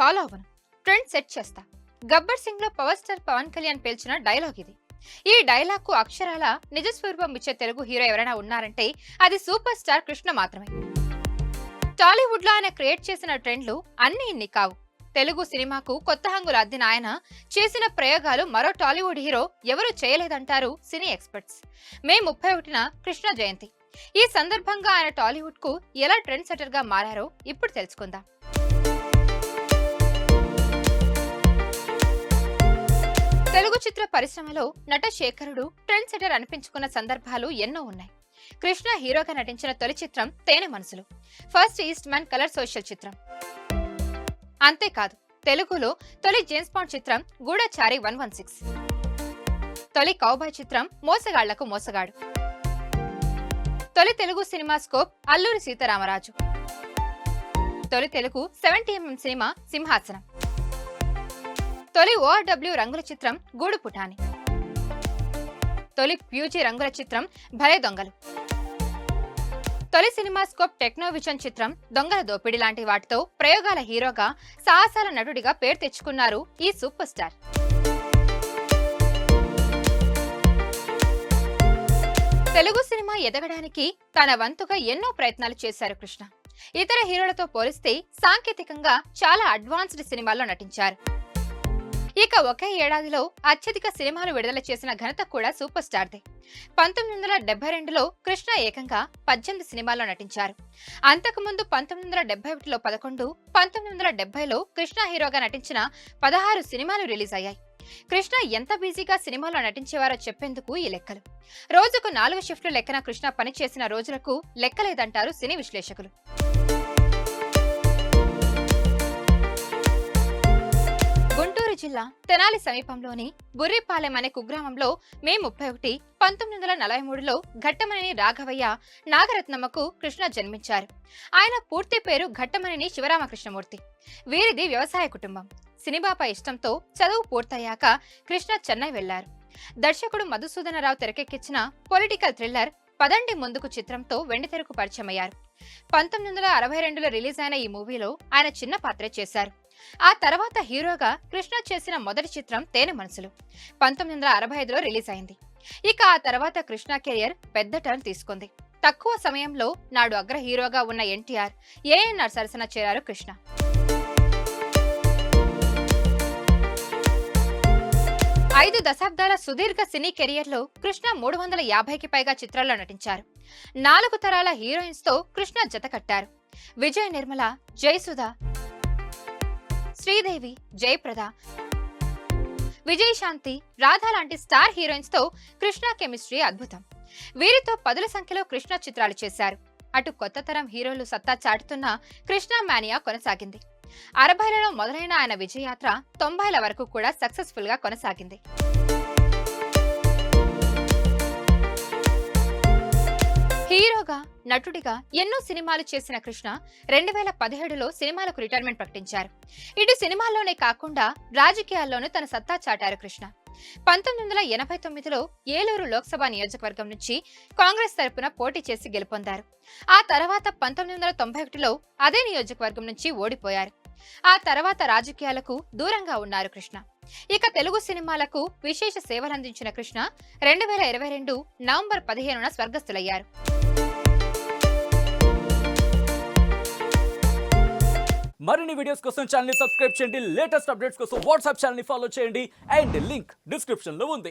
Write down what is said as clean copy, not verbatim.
Follow అవ్వను, trend set చేస్తా. గబ్బర్ సింగ్ లో పవర్ స్టార్ పవన్ కళ్యాణ్ పేల్చిన డైలాగ్ ఇది. ఈ డైలాగ్ కు అక్షరాల నిజ స్వరూపం ఇచ్చే తెలుగు హీరో ఎవరైనా ఉన్నారంటే అది సూపర్ స్టార్ కృష్ణ మాత్రమే. టాలీవుడ్ లో ఆయన క్రియేట్ చేసిన ట్రెండ్లు అన్ని ఇన్ని కావు. తెలుగు సినిమాకు కొత్త హంగులు అద్దిన ఆయన చేసిన ప్రయోగాలు మరో టాలీవుడ్ హీరో ఎవరూ చేయలేదంటారు సినీ ఎక్స్పర్ట్స్. మే 31న కృష్ణ జయంతి. ఈ సందర్భంగా ఆయన టాలీవుడ్ కు ఎలా ట్రెండ్ సెటర్ గా మారారో ఇప్పుడు తెలుసుకుందాం. తెలుగు చిత్ర పరిశ్రమలో నట శేఖరుడు ట్రెండ్ సెటర్ అనిపించుకున్న సందర్భాలు ఎన్నో ఉన్నాయి. కృష్ణ హీరోగా నటించిన తొలి చిత్రం తేనె మనసులు, first east man colour social చిత్రం. అంతేకాదు, తెలుగులో తొలి జేమ్స్ బాండ్ చిత్రం గూఢచారి 116, తొలి కౌబాయ్ చిత్రం మోసగాళ్లకు మోసగాడు, తొలి తెలుగు సినిమా స్కోప్ అల్లూరి సీతారామరాజు, తొలి తెలుగు 70mm సినిమా సింహాసనం, తొలి ORW రంగుల చిత్రం గూడు పుటాని, తొలి PUG రంగుల చిత్రం భలే దొంగలు, తొలి సినిమా స్కోప్ టెక్నోవిజన్ చిత్రం దొంగల దోపిడి లాంటి వాటితో ప్రయోగాల హీరోగా, సాహసాల నటుడిగా పేరు తెచ్చుకున్నారు ఈ సూపర్ స్టార్. తెలుగు సినిమా ఎదగడానికి తన వంతుగా ఎన్నో ప్రయత్నాలు చేశారు కృష్ణ. ఇతర హీరోలతో పోలిస్తే సాంకేతికంగా చాలా అడ్వాన్స్డ్ సినిమాల్లో నటించారు. ఇక ఒకే ఏడాదిలో అత్యధిక సినిమాలు విడుదల చేసిన ఘనత కూడా సూపర్ స్టార్దే. 1972లో కృష్ణ ఏకంగా 18 సినిమాల్లో నటించారు. అంతకుముందు 1971లో 11, 1970లో కృష్ణ హీరోగా నటించిన 16 సినిమాలు రిలీజ్ అయ్యాయి. కృష్ణ ఎంత బిజీగా సినిమాలో నటించేవారో చెప్పేందుకు ఈ లెక్కలు. రోజుకు 4 షిఫ్ట్లు లెక్కన కృష్ణ పనిచేసిన రోజులకు లెక్కలేదంటారు సినీ విశ్లేషకులు. గుంటూరు జిల్లా తెనాలి సమీపంలోని బుర్రిపాలెం అనే కుగ్రామంలో మే 31, 1943లో ఘట్టమనేని రాఘవయ్య నాగరత్నమ్మకు కృష్ణ జన్మించారు. ఆయన పూర్తి పేరు ఘట్టమనేని శివరామకృష్ణమూర్తి. వీరిది వ్యవసాయ కుటుంబం. సినిమాపై ఇష్టంతో చదువు పూర్తయ్యాక కృష్ణ చెన్నై వెళ్లారు. దర్శకుడు మధుసూదనరావు తెరకెక్కించిన పొలిటికల్ థ్రిల్లర్ పదండి ముందుకు చిత్రంతో వెండితెరకు పరిచయమయ్యారు. 1962లో రిలీజ్ అయిన ఈ మూవీలో ఆయన చిన్న పాత్ర చేశారు. ఆ తర్వాత హీరోగా కృష్ణ చేసిన మొదటి చిత్రం తేనె మనసులు 1965లో రిలీజ్ అయింది. ఇక ఆ తర్వాత కృష్ణ కెరియర్ పెద్ద టర్న్ తీసుకుంది. తక్కువ సమయంలో నాడు అగ్ర హీరోగా ఉన్న NTR, ANR సరసన చేరారు కృష్ణ. ఐదు దశాబ్దాల సుదీర్ఘ సినీ కెరియర్ లో కృష్ణ 350కి పైగా చిత్రాల్లో నటించారు. 4 తరాల హీరోయిన్స్ తో కృష్ణ జత కట్టారు. విజయ నిర్మల, జయసుధ, శ్రీదేవి, జయప్రద, విజయశాంతి, రాధా లాంటి స్టార్ హీరోయిన్స్ తో కృష్ణ కెమిస్ట్రీ అద్భుతం. వీరితో పదుల సంఖ్యలో కృష్ణ చిత్రాలు చేశారు. అటు కొత్త తరం హీరోలు సత్తా చాటుతున్న కృష్ణ మానియా కొనసాగింది. 60లలో మొదలైన ఆయన విజయయాత్ర 90ల వరకు కూడా సక్సెస్ఫుల్ గా కొనసాగింది. హీరోగా, నటుడిగా ఎన్నో సినిమాలు చేసిన కృష్ణ 2017లో సినిమాలకు రిటైర్మెంట్ ప్రకటించారు. ఇటు సినిమాల్లోనే కాకుండా రాజకీయాల్లోనూ తన సత్తా చాటారు కృష్ణ. 1989లో ఏలూరు లోక్సభ నియోజకవర్గం నుంచి కాంగ్రెస్ తరపున పోటీ చేసి గెలుపొందారు. ఆ తర్వాత 1991లో అదే నియోజకవర్గం నుంచి ఓడిపోయారు. ఆ తర్వాత రాజకీయాలకు దూరంగా ఉన్నారు కృష్ణ. ఇక తెలుగు సినిమాలకు విశేష సేవలందించిన కృష్ణ 2022 నవంబర్ 15న స్వర్గస్థులయ్యారు. మరిన్ని వీడియోస్ కోసం ఛానల్ ని సబ్స్క్రైబ్ చేయండి. లేటెస్ట్ అప్డేట్స్ కోసం వాట్సాప్ ఛానల్ ని ఫాలో చేయండి. అండ్ లింక్ డిస్క్రిప్షన్ లో ఉంది.